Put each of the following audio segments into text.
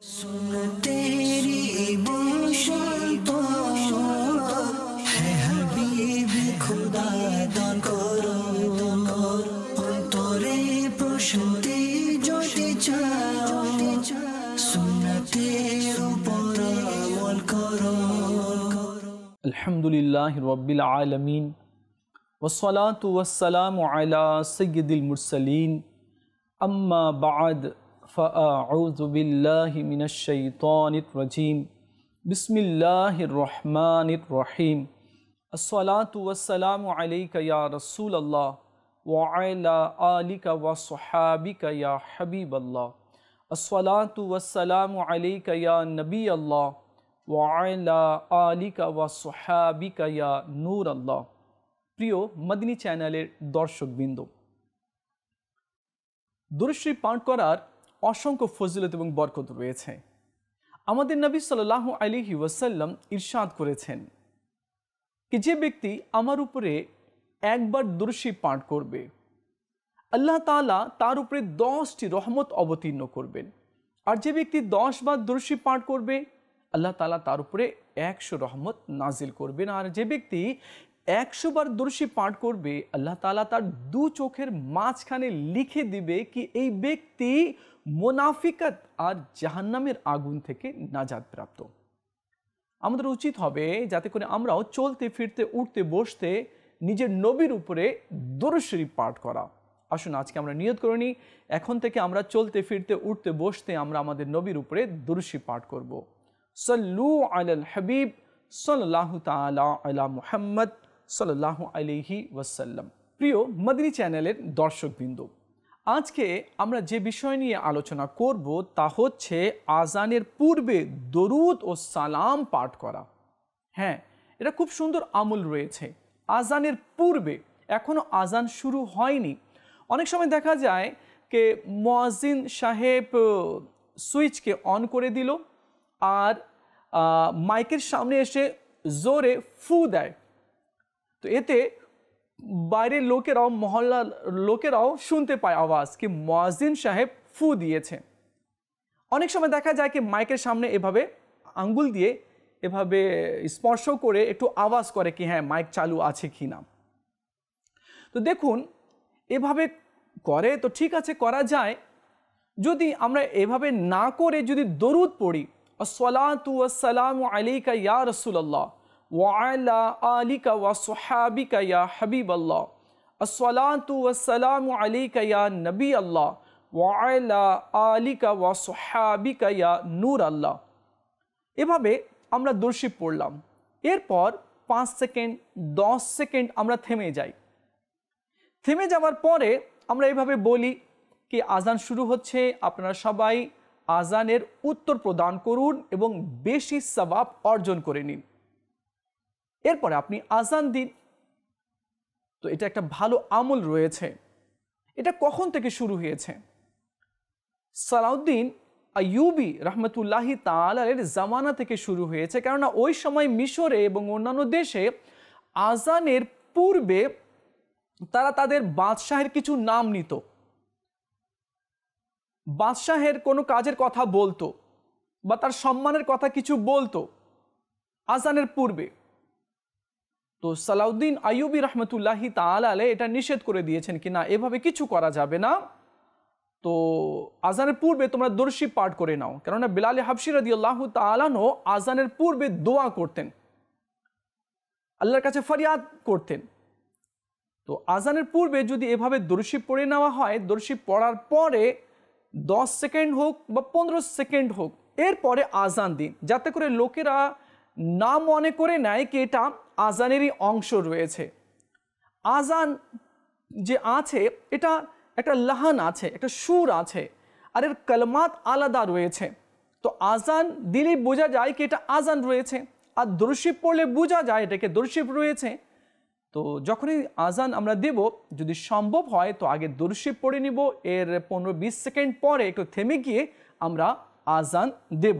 तेरी बसंत है हबीब खुदा दान करो अंतरे प्रशांति ज्योति चाओ सुन्नतेर ऊपर अमल करो। अल्हम्दुलिल्लाहि रब्बिल आलमीन वस्सलातु वस्सलामु अला सय्यिदिल मुरसलीन अम्मा बाद फ़अऊज़ु बिल्लाहि मिनश शैतानिर रजीम बिस्मिल्लाहिर रहमानिर रहीम अस्सलातु वस्सलामु अलैका या रसूलल्लाह व अला आलिका व स्वहाबिका या हबीबल्लाह अस्सलातु वस्सलामु अलैका या नबीअल्लाह व अला आलिका व स्वहाबिका या नूर अल्लाह। প্রিয় মদিনী চ্যানেলের দর্শকবৃন্দ, দুরূদ শরীফ পাঠ করার অসংখ্য ফজিলত এবং বরকত রয়েছে। আমাদের নবী সাল্লাল্লাহু আলাইহি ওয়াসাল্লাম ইরশাদ করেছেন कि যে ব্যক্তি আমার উপরে একবার দুরূদ শরীফ পাঠ করবে, আল্লাহ তাআলা তার উপরে 10টি রহমত অবতীর্ণ করবেন। আর যে ব্যক্তি 10 বার দুরূদ শরীফ পাঠ করবে, আল্লাহ তাআলা তার উপরে 100 রহমত নাজিল করবেন। আর যে ব্যক্তি 100 বার দুরূদ শরীফ পাঠ করবে, আল্লাহ তাআলা তার দু চোখের মাঝখানে লিখে দিবে কি এই ব্যক্তি মুনাফিকাত আর জাহান্নামের আগুন থেকে নাজাত প্রাপ্ত। আমাদের উচিত হবে যাতে করে আমরাও চলতে ফিরতে উঠতে বসতে নিজের নবীর উপরে দুরূদ শরীফ পাঠ করা। আসুন আজকে আমরা নিয়ত করে নিই, এখন থেকে আমরা চলতে ফিরতে উঠতে বসতে আমরা আমাদের নবীর উপরে দুরূদ শরীফ পাঠ করব। সাল্লু আলাল হাবিব সাল্লাল্লাহু তাআলা আলা মুহাম্মদ সাল্লাল্লাহু আলাইহি ওয়াসাল্লাম। প্রিয় মদিনী চ্যানেলের দর্শকবৃন্দ, আজকে আমরা যে বিষয় নিয়ে আলোচনা করব তা হচ্ছে আজানের পূর্বে দরুদ ও সালাম পাঠ করা। হ্যাঁ, এটা খুব সুন্দর আমল রয়েছে। আজানের পূর্বে, এখনো আজান শুরু হয়নি, অনেক সময় দেখা যায় যে মুয়াজ্জিন সাহেব সুইচকে অন করে দিল আর মাইকের সামনে এসে জোরে ফু দেয়। তো এতে বাইরের লোকেরাও, মহল্লার লোকেরাও শুনতে পায় আওয়াজ কি মুয়াজ্জিন সাহেব ফু দিয়েছে। অনেক সময় দেখা যায় কি মাইকের সামনে এভাবে আঙ্গুল দিয়ে এভাবে স্পর্শ করে একটু আওয়াজ করে কি হ্যাঁ মাইক চালু আছে কি না। তো দেখুন, এভাবে করে তো ঠিক আছে, করা যায়। যদি আমরা এভাবে না করে যদি দরুদ পড়ি, আসসালাতু ওয়াসসালামু আলাইকা ইয়া রাসূলুল্লাহ ওয়া আলা আলিকা ওয়া সুহাবিকা ইয়া হাবিবাল্লাহ আসসালাতু ওয়াসসালামু আলাইকা ইয়া নবী আল্লাহ ওয়া আলা আলিকা ওয়া সুহাবিকা ইয়া নূর আল্লাহ, এভাবে আমরা দুরূদ শরীফ পড়লাম। এরপর 5 সেকেন্ড 10 সেকেন্ড আমরা থেমে যাই। থেমে যাওয়ার পরে আমরা এভাবে বলি কি আজান শুরু হচ্ছে, আপনারা সবাই আজানের উত্তর প্রদান করুন এবং বেশি সওয়াব অর্জন করে নিন। এরপরে আপনি আজান দিন। তো এটা একটা ভালো আমল রয়েছে। এটা কখন থেকে শুরু হয়েছে? সালাউদ্দিন আইয়ুবী রহমতুল্লাহি তাআলার জামানা থেকে শুরু হয়েছে। কেননা ওই সময় মিশরে এবং অন্যান্য দেশে আজানের পূর্বে তারা তাদের বাদশাহের কিছু নাম নিত, বাদশাহের কোনো কাজের কথা বলতো বা তার সম্মানের কথা কিছু বলতো আজানের পূর্বে। তো সালাউদ্দিন আইয়ুবী রহমতুল্লাহি তাআলা আলাইহি এটা নিষেধ করে দিয়েছেন কি না, এভাবে কিছু করা যাবে না। তো আজানের পূর্বে তোমরা দুরূদ শরীফ পাঠ করে নাও। কেননা বিলাল হাবশী রাদিয়াল্লাহু তাআলা আনহু আজানের পূর্বে দোয়া করতেন, আল্লাহর কাছে ফরিয়াদ করতেন। তো আজানের পূর্বে যদি এভাবে দুরূদ শরীফ পড়ে নেওয়া হয়, দুরূদ শরীফ পড়ার পরে 10 সেকেন্ড হোক বা 15 সেকেন্ড হোক, এরপরে আজান দিন, যাতে করে লোকেরা না মনে করে নেয় কি এটা আজানেরই অংশ রয়েছে। আজান যে আছে এটা একটা লাহান আছে, একটা সুর আছে, আর এর কলমাত আলাদা রয়েছে। তো আজান দিলেই বোঝা যায় কি এটা আজান রয়েছে, আর দুরূদ শরীফ পড়লে বোঝা যায় এটাকে দুরূদ শরীফ রয়েছে। তো যখনই আজান আমরা দেব, যদি সম্ভব হয় তো আগে দুরূদ শরীফ পড়ে নিব, এর 15-20 সেকেন্ড পরে একটু থেমে গিয়ে আমরা আজান দেব।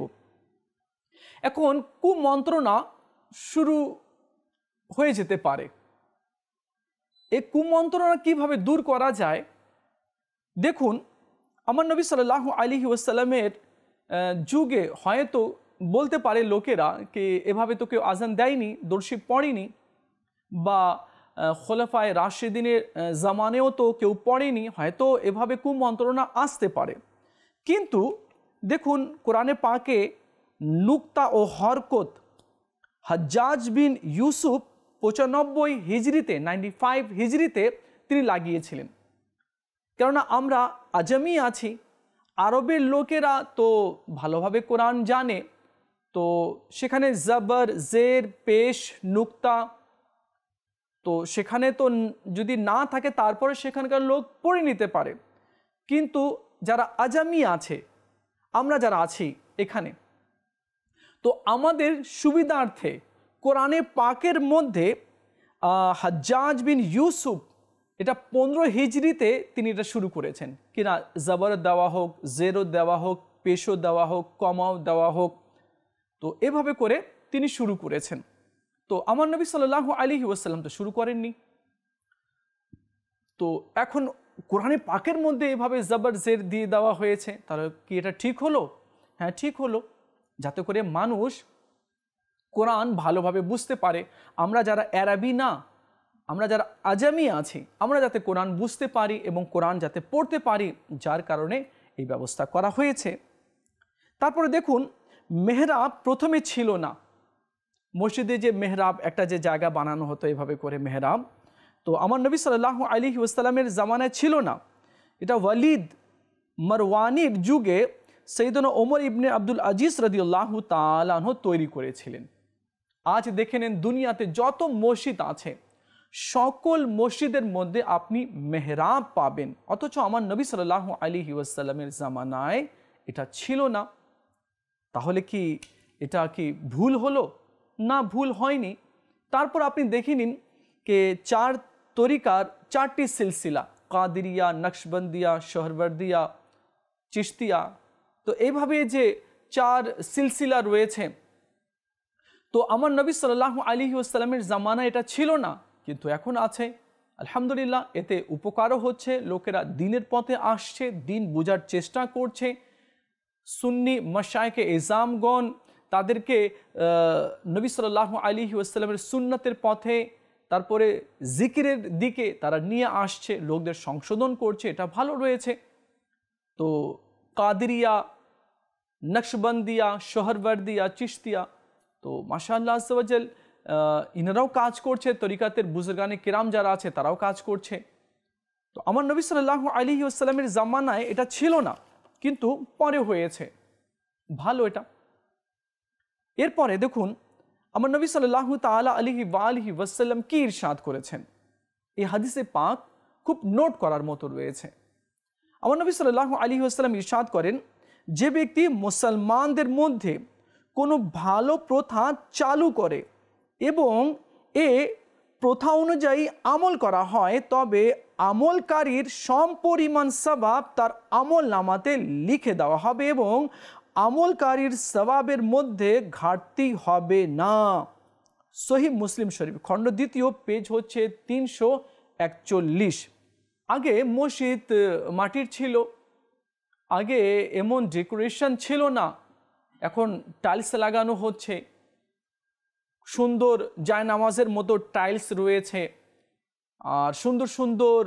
এখন কুমন্ত্রণা শুরু হয়ে যেতে পারে। এই কুমন্ত্রণা কিভাবে দূর করা যায়? দেখুন, আমার নবী সাল্লাল্লাহু আলাইহি ওয়াসাল্লামের যুগে হয়তো বলতে পারে লোকেরা যে এভাবে তো কেউ আজান দেয়নি, দর্শী পড়েনি, বা খোলাফায়ে রাশেদিনের জামানেও তো কেউ পড়েনি, হয়তো এভাবে কুমন্ত্রণা আসতে পারে। কিন্তু দেখুন কোরআনে পাকে নুক্তা ও হরকত হাজ্জাজ বিন ইউসুফ 95 হিজরিতে 95 হিজরিতে তিনি লাগিয়েছিলেন। কেননা আমরা আজমি আছি, আরবের লোকেরা তো ভালোভাবে কোরআন জানে, তো সেখানে জবর, জের, পেশ, নুক্তা, তো সেখানে তো যদি না থাকে তারপরে সেখানকার লোক পড়ে নিতে পারে। কিন্তু যারা আজামি আছে, আমরা যারা আছি এখানে, তো আমাদের সুবিধার্থে কোরআনে পাকের মধ্যে হাজ্জাজ বিন ইউসুফ এটা 15 হিজরিতে তিনি এটা শুরু করেছেন কিনা, জবর দেওয়া হোক, জেরও দেওয়া হোক, পেশও দেওয়া হোক, কমাও দেওয়া হোক, তো এভাবে করে তিনি শুরু করেছেন। তো আমার নবী সাল্লাল্লাহু আলাইহি ওয়াসাল্লাম তো শুরু করেননি। তো এখন কোরআনে পাকের মধ্যে এভাবে জবর জের দিয়ে দেওয়া হয়েছে, তাহলে কি এটা ঠিক হলো? হ্যাঁ, ঠিক হলো, যাতে করে মানুষ কোরআন ভালোভাবে বুঝতে পারে। আমরা যারা আরবি না, আমরা যারা আজামি আছি, আমরা যাতে কোরআন বুঝতে পারি এবং কোরআন যাতে পড়তে পারি, যার কারণে এই ব্যবস্থা করা হয়েছে। তারপরে দেখুন, মেহরাব প্রথমে ছিল না। মসজিদে যে মেহরাব একটা যে জায়গা বানানো হতো এভাবে করে মেহরাব, তো আমার নবী সাল্লাল্লাহু আলাইহি ওয়াসাল্লামের জামানায় ছিল না। এটা ওয়ালিদ মারওয়ানির যুগে সৈয়দনা ওমর ইবনে আব্দুল আজিজ রাদিয়াল্লাহু তাআলা আনহু তৈরি করেছিলেন। আজ দেখে নেন দুনিয়াতে যত মসজিদ আছে সকল মসজিদের মধ্যে আপনি মেহরাব পাবেন, অথচ আমার নবী সাল্লাল্লাহু আলাইহি ওয়াসাল্লামের জামানায় এটা ছিল না। তাহলে কি এটা কি ভুল হলো? না, ভুল হয়নি। তারপর আপনি দেখে নিন যে 4 তরিকার 4টি সিলসিলা, কাদিরিয়া, নকশবন্দিয়া, সোহরওয়ার্দিয়া, চিশতিয়া, তো এইভাবে যে 4 সিলসিলা রয়েছে, তো আমার নবী সাল্লাল্লাহু আলাইহি ওয়াসাল্লামের জামানায় এটা ছিল না, কিন্তু এখন আছে। আলহামদুলিল্লাহ, এতে উপকারও হচ্ছে, লোকেরা দিনের পথে আসছে, দিন বোঝার চেষ্টা করছে। সুন্নি মাশায়েখে ইজামগণ তাদেরকে নবী সাল্লাল্লাহু আলাইহি ওয়াসাল্লামের সুন্নতের পথে, তারপরে জিকিরের দিকে তারা নিয়ে আসছে, লোকদের সংশোধন করছে, এটা ভালো রয়েছে। তো কাদিরিয়া, নকশবন্দিয়া, সোহরওয়ার্দিয়া, চিশতিয়া, তো মাশাআল্লাহ আযজা ওয়া জাল ইনারাও কাজ করছে, তরিকাতের বুজুর্গানে কিরাম যারা আছে তারাও কাজ করছে। তো আমার নবী সাল্লাল্লাহু আলাইহি ওয়াসাল্লামের জামানায় এটা ছিল না, কিন্তু পরে হয়েছে, ভালো এটা। এরপরে দেখুন আমার নবী সাল্লাল্লাহু তাআলা আলাইহি ওয়াসাল্লাম কি ইরশাদ করেছেন, এই হাদিসে পাক খুব নোট করার মতো রয়েছে। আমার নবী সাল্লাল্লাহু আলাইহি ওয়াসাল্লাম ইরশাদ করেন, যে ব্যক্তি মুসলমানদের মধ্যে কোনো ভালো প্রথা চালু করে এবং এ প্রথা অনুযায়ী আমল করা হয়, তবে আমলকারীর সমপরিমাণ সওয়াব তার আমল নামাতে লিখে দেওয়া হবে এবং আমলকারীর সওয়াবের মধ্যে ঘাটতি হবে না। সহিহ মুসলিম শরীফ খণ্ড 2 পেজ হচ্ছে 341। আগে মসজিদ মাটির ছিল, আগে এমন ডেকোরেশন ছিল না, এখন টাইলস লাগানো হচ্ছে, সুন্দর জায়নামাজের মতো টাইলস রয়েছে, আর সুন্দর সুন্দর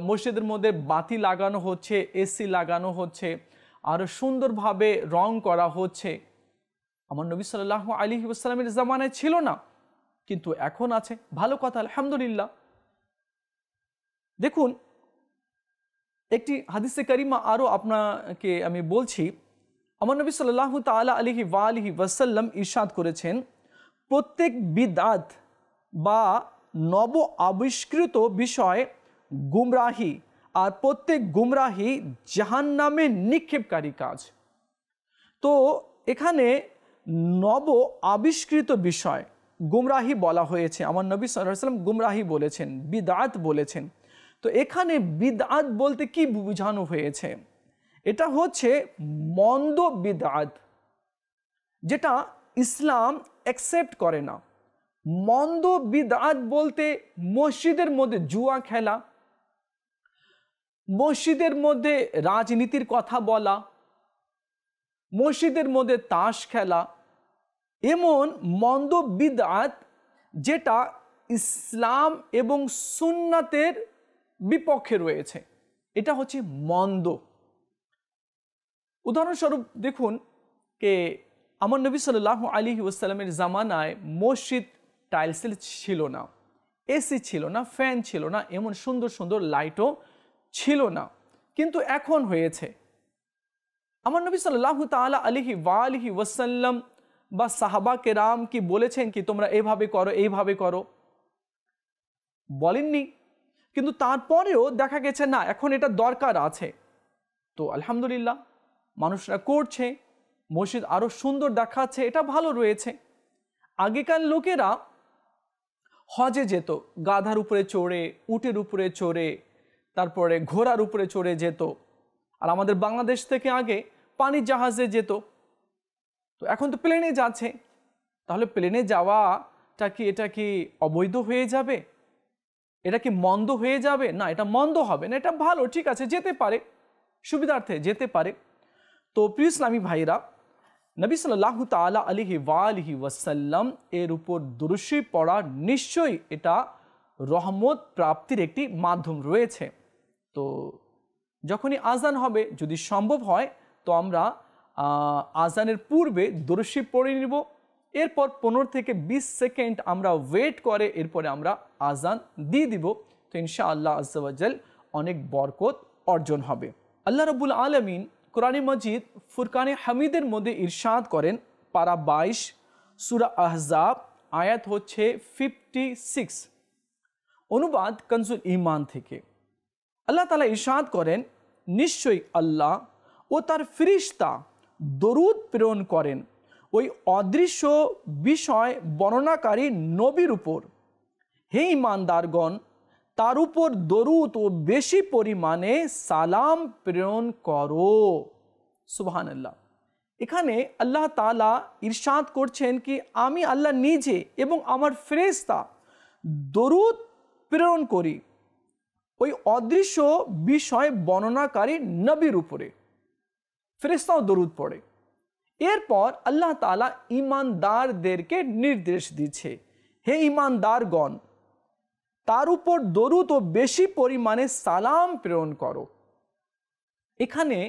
মসজিদের মধ্যে বাতি লাগানো হচ্ছে, এসি লাগানো হচ্ছে, আর সুন্দরভাবে রং করা হচ্ছে। আমার নবী সাল্লাল্লাহু আলাইহি ওয়াসাল্লামের জামানায় ছিল না, কিন্তু এখন আছে, ভালো কথা, আলহামদুলিল্লাহ। দেখুন একটি হাদিসে কারিমা আরও আপনাকে আমি বলছি। আমার নবী সাল্লাল্লাহু তাআলা আলাইহি ওয়াসাল্লাম ইরশাদ করেছেন, প্রত্যেক বিদআত বা নব আবিষ্কৃত বিষয় গুমরাহি, আর প্রত্যেক গুমরাহি জাহান্নামে নিক্ষেপকারী কাজ। তো এখানে নব আবিষ্কৃত বিষয় গুমরাহি বলা হয়েছে, আমার নবী সাল্লাল্লাহু আলাইহি ওয়াসাল্লাম গুমরাহি বলেছেন, বিদআত বলেছেন। তো এখানে বিদআত বলতে কি বোঝানো হয়েছে? এটা হচ্ছে মন্দ বিদআত, যেটা ইসলাম অ্যাকসেপ্ট করে না। মন্দ বিদআত বলতে মসজিদের মধ্যে জুয়া খেলা, মসজিদের মধ্যে রাজনীতির কথা বলা, মসজিদের মধ্যে তাস খেলা, এমন মন্দ বিদআত যেটা ইসলাম এবং সুন্নাতের বিপক্ষে রয়েছে, এটা হচ্ছে মন্দ। উদাহরণস্বরূপ দেখুন কে আমার নবী সাল্লাল্লাহু আলাইহি ওয়াসাল্লামের জামানায় মসজিদ টাইলসের ছিল না, এসি ছিল না, ফ্যান ছিল না, এমন সুন্দর সুন্দর লাইটও ছিল না, কিন্তু এখন হয়েছে। আমার নবী সাল্লাল্লাহু তাআলা আলাইহি ওয়াসাল্লাম বা সাহাবা কেরাম কি বলেছেন কি তোমরা এইভাবে করো, এইভাবে করো? বলেননি। কিন্তু তারপরেও দেখা গেছে না এখন এটা দরকার আছে, তো আলহামদুলিল্লাহ মানুষরা করছে, মসজিদ আরো সুন্দর দেখাচ্ছে, এটা ভালো রয়েছে। আগেকার লোকেরা হজে যেত, গাধার উপরে চড়ে, উটের উপরে চড়ে, তারপরে ঘোড়ার উপরে চড়ে যেত। আর আমাদের বাংলাদেশ থেকে আগে পানির জাহাজে যেত, তো এখন তো প্লেনে যাচ্ছে। তাহলে প্লেনে যাওয়াটা কি এটা কি অবৈধ হয়ে যাবে? এটা কি মন্দ হয়ে যাবে? না, এটা মন্দ হবে না, এটা ভালো, ঠিক আছে, যেতে পারে, সুবিধার্থে যেতে পারে। তো প্রিয় ইসলামী ভাইরা, নবী সাল্লাল্লাহু তাআলা আলাইহি ওয়াসাল্লাম এর উপর দুরূদ শরীফ পড়া নিশ্চয়ই এটা রহমত প্রাপ্তির একটি মাধ্যম রয়েছে। তো যখনই আজান হবে, যদি সম্ভব হয় তো আমরা আজানের পূর্বে দুরূদ শরীফ পড়ে নিব, এরপর 15 থেকে 20 সেকেন্ড আমরা ওয়েট করে এরপরে আমরা আজান দিয়ে দিব। তো ইনশাআল্লাহ আজ্জা ওয়া জাল অনেক বরকত অর্জন হবে। আল্লাহ রাব্বুল আলামিন কোরআনে মজিদ ফুরকানে হামিদের মধ্যে ইরশাদ করেন, পারা 22 সূরা আহজাব, আয়াত হচ্ছে 56, অনুবাদ কনজুল ঈমান থেকে। আল্লাহ তাআলা ইরশাদ করেন, নিশ্চয়ই আল্লাহ ও তার ফেরেশতা দরুদ প্রেরণ করেন ওই অদৃশ্য বিষয় বর্ণনাকারী নবীর উপর। হে ঈমানদারগণ, তার উপর দরুদ ও বেশি পরিমাণে সালাম প্রেরণ করো। সুবহানাল্লাহ। এখানে আল্লাহ তাআলা ইরশাদ করছেন কি আমি আল্লাহ নিজে এবং আমার ফেরেশতা দরুদ প্রেরণ করি ওই অদৃশ্য বিষয় বর্ণনাকারী নবীর উপরে। ফেরেশতাও দরুদ পড়ে। এরপর আল্লাহ তাআলা ঈমানদারদেরকে নির্দেশ দিচ্ছে, হে ঈমানদারগণ, তার উপর দরুদ ও বেশি পরিমাণে সালাম প্রেরণ করো। এখানে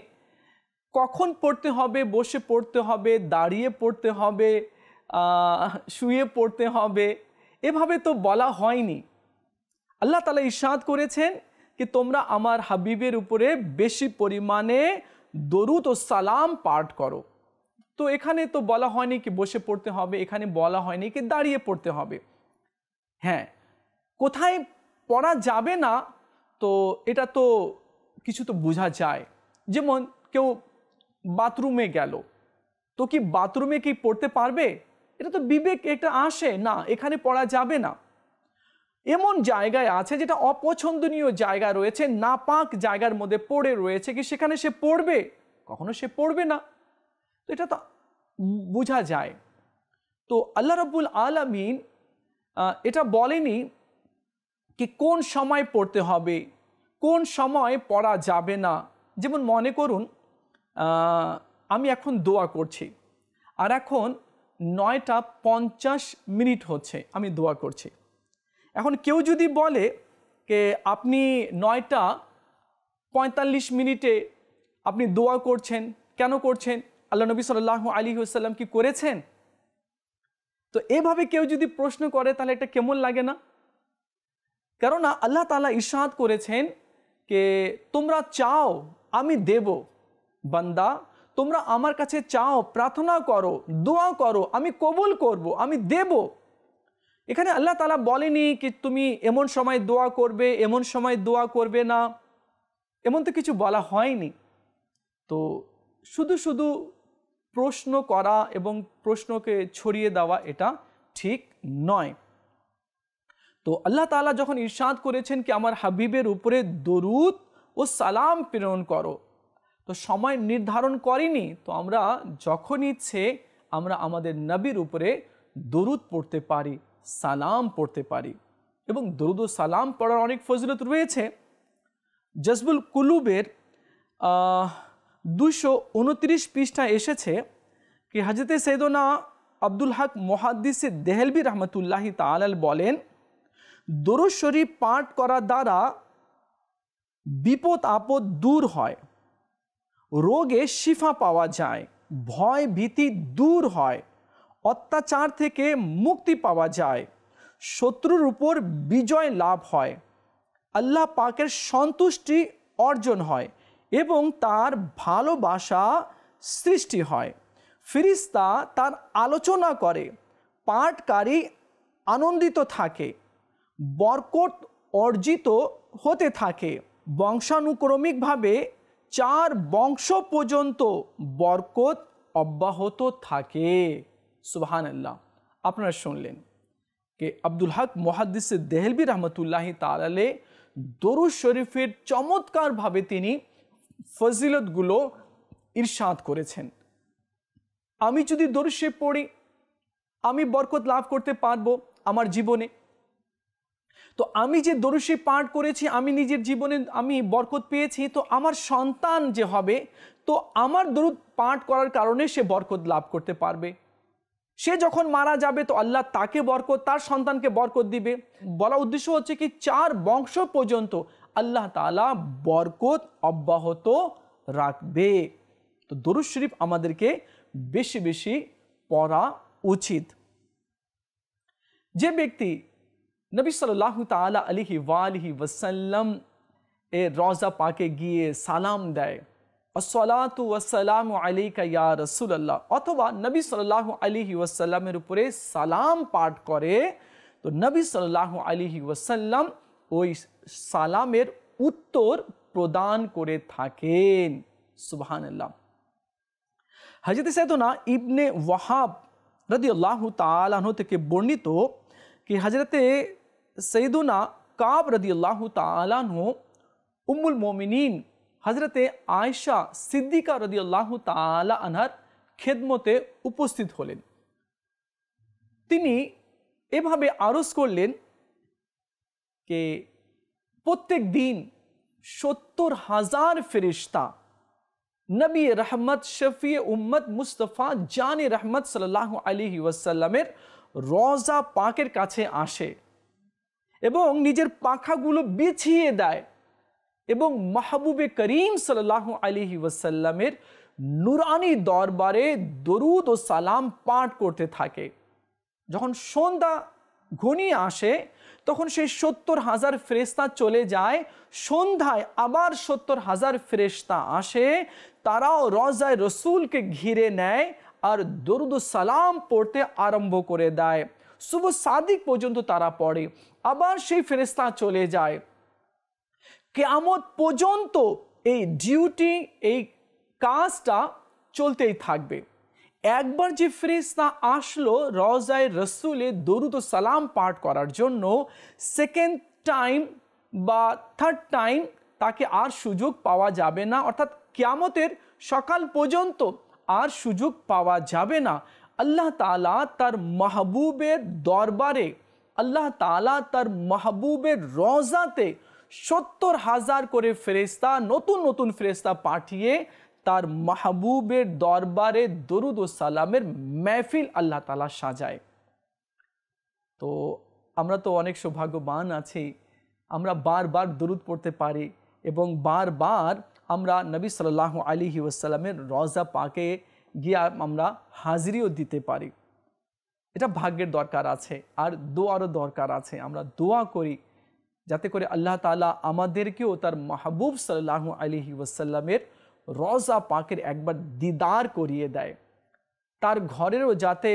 কখন পড়তে হবে, বসে পড়তে হবে, দাঁড়িয়ে পড়তে হবে, শুয়ে পড়তে হবে, এভাবে তো বলা হয়নি। আল্লাহ তাআলা ইরশাদ করেছেন কি তোমরা আমার হাবিবের উপরে বেশি পরিমাণে দরুদ ও সালাম পাঠ করো। তো এখানে তো বলা হয়নি কি বসে পড়তে হবে, এখানে বলা হয়নি কি দাঁড়িয়ে পড়তে হবে। হ্যাঁ, কোথায় পড়া যাবে না তো এটা তো কিছু তো বোঝা যায়। যেমন কেউ বাথরুমে গেল, তো কি বাথরুমে কি পড়তে পারবে? এটা তো বিবেক এটা আসে না, এখানে পড়া যাবে না। এমন জায়গায় আছে যেটা অপছন্দনীয় জায়গা রয়েছে, নাপাক জায়গার মধ্যে পড়ে রয়েছে, কি সেখানে সে পড়বে? কখনো সে পড়বে না। তো এটা তো বোঝা যায়। তো আল্লাহ রাব্বুল আলামিন এটা বলেনি কি কোন সময় পড়তে হবে, কোন সময় পড়া যাবে না। যেমন মনে করুন আমি এখন দোয়া করছি, আর এখন 9:50 হচ্ছে, আমি দোয়া করছি। এখন কেউ যদি বলে যে আপনি 9:45 আপনি দোয়া করছেন, কেন করছেন? আল্লাহ নবী সাল্লাল্লাহু আলাইহি ওয়াসাল্লাম কি করেছেন? তো এভাবে কেউ যদি প্রশ্ন করে তাহলে এটা কেমন লাগে না? কেননা আল্লাহ তাআলা ইরশাদ করেছেন যে তোমরা চাও আমি দেব, বান্দা তোমরা আমার কাছে চাও, প্রার্থনা করো, দোয়া করো, আমি কবুল করব, আমি দেব। এখানে আল্লাহ তাআলা বলেনি কি তুমি এমন সময় দোয়া করবে, এমন সময় দোয়া করবে না, এমন তো কিছু বলা হয়নি। তো শুধু শুধু প্রশ্ন করা এবং প্রশ্নকে ছড়িয়ে দেওয়া এটা ঠিক নয়। তো আল্লাহ তাআলা যখন ইরশাদ করেছেন কি আমার হাবিবের উপরে দরুদ ও সালাম প্রেরণ করো, তো সময় নির্ধারণ করেনি। তো আমরা যখন ইচ্ছে আমরা আমাদের নবীর উপরে দরুদ পড়তে পারি, সালাম পড়তে পারি। এবং দরুদ ও সালাম পড়ার অনেক ফজিলত রয়েছে। জজবুল কুলুবের 229 পৃষ্ঠায় এসেছে কি হযরতে সৈয়দনা আব্দুল হক মুহাদ্দিস দেহলভী রহমতুল্লাহি তাআলা বলেন, দরুদ শরীফ পাঠ করার দ্বারা বিপদ আপদ দূর হয়, রোগে শিফা পাওয়া যায়, ভয় ভীতি দূর হয়, অত্যাচার থেকে মুক্তি পাওয়া যায়, শত্রুর উপর বিজয় লাভ হয়, আল্লাহ পাকের সন্তুষ্টি অর্জন হয় এবং তার ভালোবাসা সৃষ্টি হয়। ফেরেশতা তার আলোচনা করে, পাঠকারী আনন্দিত থাকে, বরকত অর্জিত হতে থাকে, বংশানুক্রমিকভাবে 4 বংশ পর্যন্ত বরকত অব্যাহত থাকে। সুবহানাল্লাহ। আপনারা শুনলেন कि আব্দুল হক মুহাদ্দিস দেহলভী রহমতুল্লাহি তাআলা আলাইহি দরুদ শরীফের চমৎকারভাবে তিনি ফজিলতগুলো ইরশাদ করেছেন। আমি যদি দরুদ শরীফ পড়ি আমি বরকত লাভ করতে পারবো আমার জীবনে। তো আমি যে দরুদ শরীফ পাঠ করেছি, আমি নিজের জীবনে আমি বরকত পেয়েছি, তো আমার সন্তান যে হবে তো আমার দরুদ পাঠ করার কারণে সে বরকত লাভ করতে পারবে। সে যখন মারা যাবে তো আল্লাহ তাকে বরকত, তার সন্তানকে বরকত দিবে। বলা উদ্দেশ্য হচ্ছে কি 4 বংশ পর্যন্ত আল্লাহ তাআলা বরকত অব্যাহত রাখবে। তো দরুদ শরীফ আমাদেরকে বেশি বেশি পড়া উচিত। যে ব্যক্তি নবী সাল্লাল্লাহু তাআলা আলাইহি ওয়া আলিহি ওয়াসাল্লাম এর রওজা পাকে গিয়ে সালাম দেয়, আসসালাতু ওয়াসসালামু আলাইকা ইয়া রাসূলুল্লাহ, অথবা নবী সাল্লাল্লাহু আলাইহি ওয়াসাল্লামের উপরে সালাম পাঠ করে, তো নবী সাল্লাল্লাহু আলাইহি ওয়াসাল্লাম ওই সালামের উত্তর প্রদান করে থাকেন। সুবহানাল্লাহ। হযরত সাইয়েদনা ইবনে ওয়াহাব রাদিয়াল্লাহু তাআলা আনহু থেকে বর্ণিত कि हजरते सैयदुना काब रदियल्लाहु ताला अन्हु उम्मुल मोमिनीन हजरते आयशा सिद्दीका रदियल्लाहु ताला আনহার খেদমতে উপস্থিত হলেন। তিনি এভাবে আরজ করলেন যে প্রত্যেক দিন 70,000 ফেরেশতা নবী রহমত শফি উম্মত মুস্তাফা জানে রহমত সাল্লাল্লাহু আলাইহি ওয়াসাল্লামের রওজা পাকের কাছে আসে এবং নিজের পাখাগুলো বিছিয়ে দেয় এবং মাহবুবে করিম সাল্লাল্লাহু আলাইহি ওয়াসাল্লামের নুরানি দরবারে দরুদ ও সালাম পাঠ করতে থাকে। যখন সন্ধ্যা ঘনিয়ে আসে তখন সেই 70,000 ফেরেশতা চলে যায়, সন্ধ্যায় আবার 70,000 ফেরেশতা আসে, তারাও রওজায়ে রসুলকে ঘিরে নেয় আর দরুদ ও সালাম পড়তে আরম্ভ করে দেয়। সুবহ সাদিক পর্যন্ত তারা পড়ে, আবার সেই ফেরেশতা চলে যায়। কিয়ামত পর্যন্ত এই ডিউটি, এই কাজটা চলতেই থাকবে। একবার যে ফেরেশতা আসলো রওজায়ে রসুলে দরুদ ও সালাম পাঠ করার জন্য, সেকেন্ড টাইম বা থার্ড টাইম তাকে আর সুযোগ পাওয়া যাবে না, অর্থাৎ কিয়ামতের সকাল পর্যন্ত আর সুযোগ পাওয়া যাবে না। আল্লাহ তাআলা তার মাহবুবের দরবারে, আল্লাহ তাআলা তার মাহবুবের রওজাতে 70,000 করে ফেরেশতা, নতুন নতুন ফেরেশতা পাঠিয়ে তার মাহবুবের দরবারে দরুদ ও সালামের মেহফিল আল্লাহ তাআলা সাজায়। তো আমরা তো অনেক সৌভাগ্যবান আছি, আমরা বারবার দরুদ পড়তে পারি এবং বারবার আমরা নবী সাল্লাল্লাহু আলাইহি ওয়াসাল্লামের রওজা পাকে গিয়ে আমরা হাজিরিও দিতে পারি। এটা ভাগ্যের দরকার আছে আর দোয়ারও দরকার আছে। আমরা দোয়া করি যাতে করে আল্লাহ তাআলা আমাদেরকেও তার মাহবুব সাল্লাল্লাহু আলাইহি ওয়াসাল্লামের রওজা পাকের একবার দিদার করিয়ে দেয়, তার ঘরেরও যাতে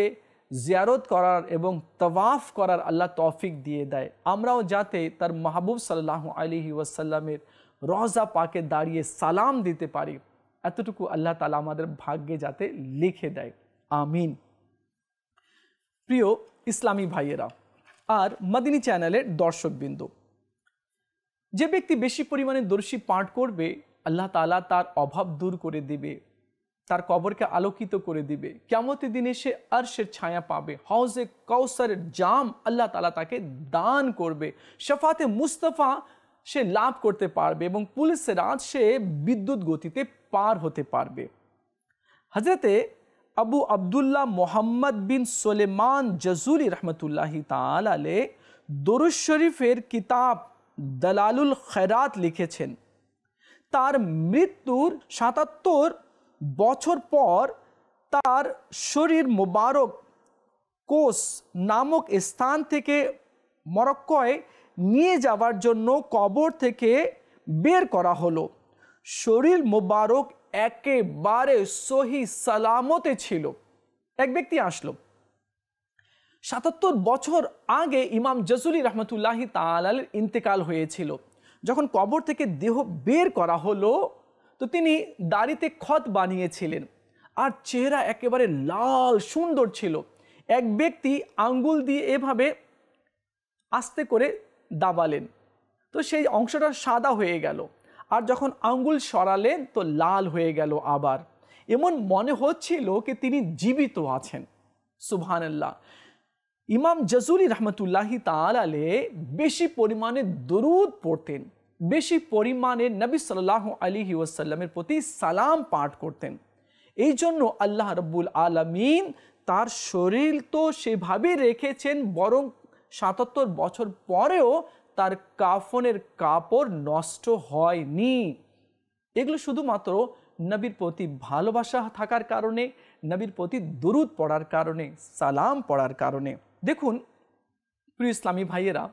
জিয়ারত করার এবং তওয়াফ করার আল্লাহ তৌফিক দিয়ে দেয়। আমরাও যাতে তার মাহবুব সাল্লাল্লাহু আলাইহি ওয়াসাল্লামের রওজা পাকে দাঁড়িয়ে সালাম দিতে পারি, এতটুকু আল্লাহ তাআলা আমাদের ভাগ্যে যাতে লিখে দেয়। আমিন। প্রিয় ইসলামী ভাইয়েরা আর মদিনী চ্যানেলের দর্শকবৃন্দ, যে ব্যক্তি বেশি পরিমাণে দরুদ শরীফ পাঠ করবে আল্লাহ তাআলা তার অভাব দূর করে দিবে, তার কবরকে আলোকিত করে দিবে। কিয়ামতের দিনে সে আরশের ছায়া পাবে, হাউজে কাউসারের জাম আল্লাহ তাআলা তাকে দান করবে, শাফাতে মুস্তাফা সে লাভ করতে পারবে এবং পুলিশের রাজ সে বিদ্যুৎ গতিতে পার হতে পারবে। হজরতে আবু আবদুল্লাহ মোহাম্মদ বিন সুলেমান জাজুলি রহমতুল্লাহি তাআলা আলাইহি দরুদ শরীফের কিতাব দালালুল খৈরাত লিখেছেন। তার মৃত্যুর ৭৭ বছর পর তার শরীর মুবারক কোস নামক স্থান থেকে মরক্কোয় নিয়ে যাওয়ার জন্য কবর থেকে বের করা হলো। শরীর মুবারক একেবারে সহি সালামতে ছিল। এক ব্যক্তি আসলো, ৭৭ বছর আগে ইমাম জাজুলি রহমতুল্লাহি তাআলার ইন্তেকাল হয়েছিল। যখন কবর থেকে দেহ বের করা হলো তো তিনি দাড়িতে খত বানিয়েছিলেন আর চেহারা একেবারে লাল সুন্দর ছিল। এক ব্যক্তি আঙ্গুল দিয়ে এভাবে আস্তে করে দাবালেন তো সেই অংশটা সাদা হয়ে গেল, আর যখন আঙ্গুল সরালেন তো লাল হয়ে গেল। আবার এমন মনে হচ্ছিল কি তিনি জীবিত আছেন। সুবহানাল্লাহ। ইমাম জাজুলি রহমতুল্লাহি তাআলা আলাইহি বেশি পরিমাণে দরুদ পড়তেন, বেশি পরিমাণে নবী সাল্লাল্লাহু আলাইহি ওয়াসাল্লামের প্রতি সালাম পাঠ করতেন। এই জন্য আল্লাহ রাব্বুল আলামিন তার শরীর তো সেভাবে রেখেছেন, বরং ৭৭ বছর পরেও তার কাফনের কাপড় নষ্ট হয়নি। এগুলো শুধুমাত্র নবীর প্রতি ভালোবাসা থাকার কারণে, নবীর প্রতি দরুদ পড়ার কারণে, সালাম পড়ার কারণে। দেখুন প্রিয় ইসলামী ভাইয়েরা,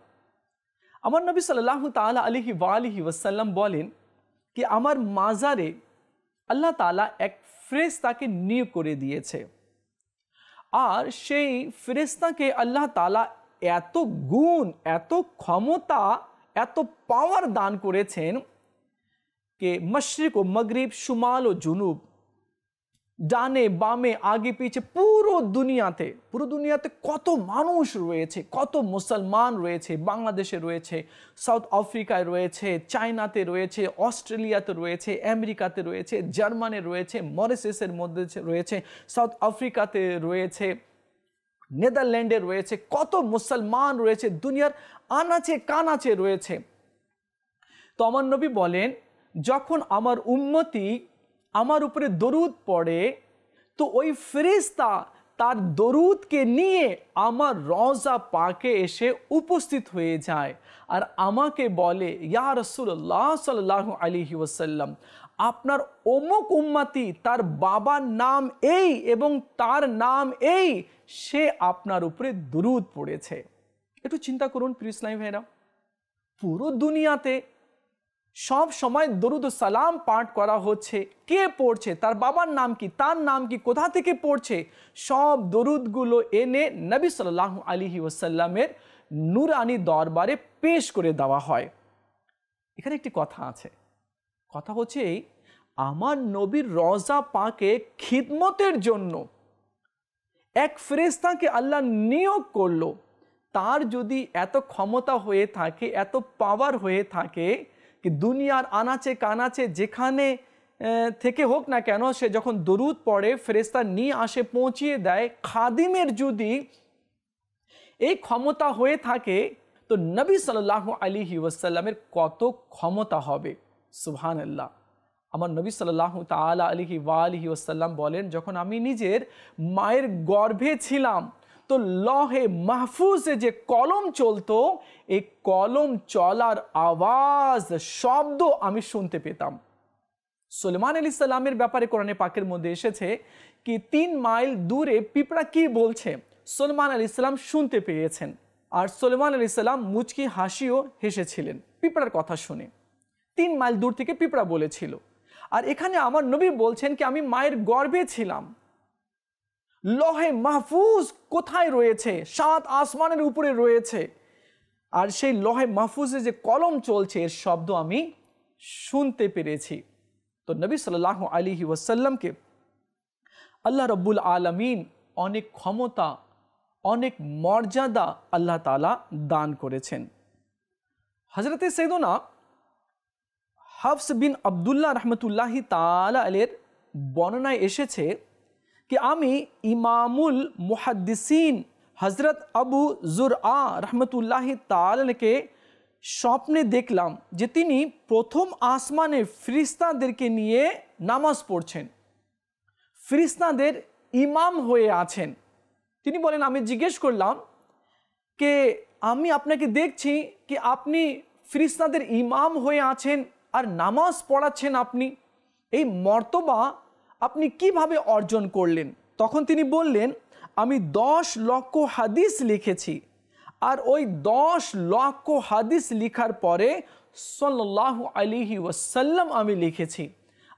আমার নবী সাল্লাল্লাহু তাআলা আলাইহি ওয়া আলিহি ওয়াসাল্লাম বলেন কি আমার মাজারে আল্লাহ তাআলা এক ফেরেশতাকে নিয়োগ করে দিয়েছে, আর সেই ফেরেশতাকে আল্লাহ তাআলা এত গুণ, এত ক্ষমতা, এত পাওয়ার দান করেছেন कि मशरिक ও मगरिब, शुमाल ও जुनूब, ডানে বামে আগে পিছে পুরো দুনিয়াতে কত মানুষ রয়েছে, কত মুসলমান রয়েছে। বাংলাদেশে রয়েছে, সাউথ আফ্রিকায় রয়েছে, চায়নাতে রয়েছে, অস্ট্রেলিয়াতে রয়েছে, আমেরিকাতে রয়েছে, জার্মানে রয়েছে, মরিশাসের মধ্যে রয়েছে, সাউথ আফ্রিকাতে রয়েছে, নেদারল্যান্ডে রয়েছে, কত মুসলমান রয়েছে, দুনিয়ার আনাচে কানাচে রয়েছে। তো আমার নবী বলেন যখন আমার উম্মতি আমার উপরে দরুদ পড়ে তো ওই ফেরেশতা তার দরুদকে নিয়ে আমার রওজা পাকে এসে উপস্থিত হয়ে যায় আর আমাকে বলে, ইয়া রাসূলুল্লাহ সাল্লাল্লাহু আলাইহি ওয়াসাল্লাম, আপনার অমুক উম্মতি, তার বাবার নাম এই এবং তার নাম এই, সে আপনার উপরে দরুদ পড়েছে। একটু চিন্তা করুন প্রিয় ইসলামী ভাইরা, পুরো দুনিয়াতে সব সময় দরুদ ও সালাম পাঠ করা হচ্ছে, কে পড়ছে, তার বাবার নাম কি, তার নাম কি, কোথা থেকে পড়ছে, সব দরুদগুলো এনে নবী সাল্লাল্লাহু আলাইহি ওয়াসাল্লামের নূরানি দরবারে পেশ করে দেওয়া হয়। এখানে একটি কথা আছে, কথা হচ্ছে আমার নবীর রওজা পাকে খিদমতের জন্য এক ফেরেশতাকে আল্লাহ নিয়োগ করলো। তার যদি এত ক্ষমতা হয়ে থাকে, এত পাওয়ার হয়ে থাকে কি দুনিয়ার আনাচে কানাচে যেখানে থেকে হোক না কেন, সে যখন দরুদ পড়ে ফেরেশতা নিয়ে আসে, পৌঁছিয়ে দেয়, খাদিমের যদি এই ক্ষমতা হয়ে থাকে তো নবী সাল্লাল্লাহু আলাইহি ওয়াসাল্লামের কত ক্ষমতা হবে। সুবহানাল্লাহ। আমার নবী সাল্লাল্লাহু তাআলা আলাইহি ওয়া আলিহি ওয়াসাল্লাম বলেন, যখন আমি নিজের মায়ের গর্ভে ছিলাম তো লহে মাহফুজে যে কলম চলতো, এই কলম চলার আওয়াজ, শব্দ আমি শুনতে পেতাম। সুলেমান আলাইহিস সালামের ব্যাপারে কোরআনে পাকের মধ্যে এসেছে কি 3 মাইল দূরে পিঁপড়া কি বলছে সুলেমান আলাইহিস সালাম শুনতে পেয়েছেন, আর সুলেমান আলাইহিস সালাম মুচকি হাসিও হেসেছিলেন পিঁপড়ার কথা শুনে। 3 মাইল দূর থেকে পিঁপড়া বলেছিল। আর এখানে আমার নবী বলছেন কি আমি মায়ের গর্ভে ছিলাম, লহে মাহফুজ কোথায় রয়েছে, 7 আসমানের উপরে রয়েছে, আর সেই লহে মাহফুজে যে কলম চলছে এর শব্দ আমি শুনতে পেরেছি। তো নবী সাল্লাল্লাহু আলাইহি ওয়াসাল্লামকে আল্লাহ রাব্বুল আলামিন অনেক ক্ষমতা, অনেক মর্যাদা আল্লাহ তাআলা দান করেছেন। হযরতে সাইয়েদনা হাফস বিন আব্দুল্লাহ রহমতুল্লাহি তাআলা আলাইহির বর্ণনায় এসেছে कि आमी इमामुल मुहद्दिसीन हज़रत अबू ज़ुरआ रहमतुल्लाहि ताला के স্বপ্নে দেখলাম যে তিনি প্রথম আসমানে ফেরেশতাদেরকে নিয়ে নামাজ পড়ছেন, ফেরেশতাদের ইমাম হয়ে আছেন। তিনি বলেন, আমি জিজ্ঞেস করলাম যে আমি আপনাকে দেখছি কি আপনি ফেরেশতাদের ইমাম হয়ে আছেন আর নামাজ পড়াচ্ছেন, আপনি এই মর্তবা আপনি কিভাবে অর্জন করলেন? তখন তিনি বললেন, আমি 10 লক্ষ হাদিস লিখেছি, আর ওই 10 লক্ষ হাদিস লিখার পরে সাল্লাল্লাহু আলাইহি ওয়াসাল্লাম আমি লিখেছি।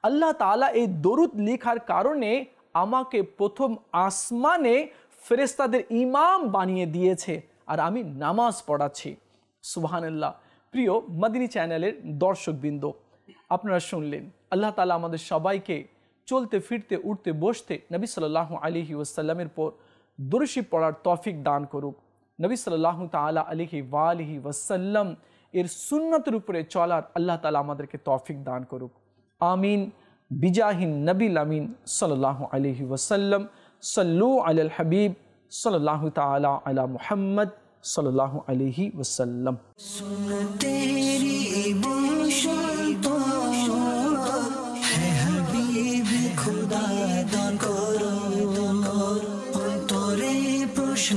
আল্লাহ তাআলা এই দরুদ লেখার কারণে আমাকে প্রথম আসমানে ফেরেশতাদের ইমাম বানিয়ে দিয়েছে, আর আমি নামাজ পড়াচ্ছি। সুবহানাল্লাহ। প্রিয় মাদিনী চ্যানেলের দর্শকবৃন্দ, আপনারা শুনলেন, আল্লাহ তাআলা আমাদের সবাইকে চলতে ফিরতে উঠতে বসতে নবী সাল্লাল্লাহু আলাইহি ওয়াসাল্লামের পর দরুদ শরীফ পড়ার তৌফিক দান করুক। নবী সাল্লাল্লাহু তাআলা আলাইহি ওয়া আলিহি ওয়াসাল্লাম এর সুন্নতের উপরে চলার আল্লাহ তাআলা আমাদেরকে তৌফিক দান করুক। আমিন বিজাহিন নবীল আমিন সাল্লাল্লাহু আলাইহি ওয়াসাল্লাম। সাল্লু আলাল হাবিব সাল্লাল্লাহু তাআলা আলা মুহাম্মদ সাল্লাল্লাহু আলাইহি ওয়াসাল্লাম। तेरी बसंत है हबीब खुदा दान करो, अंतरे प्रश्न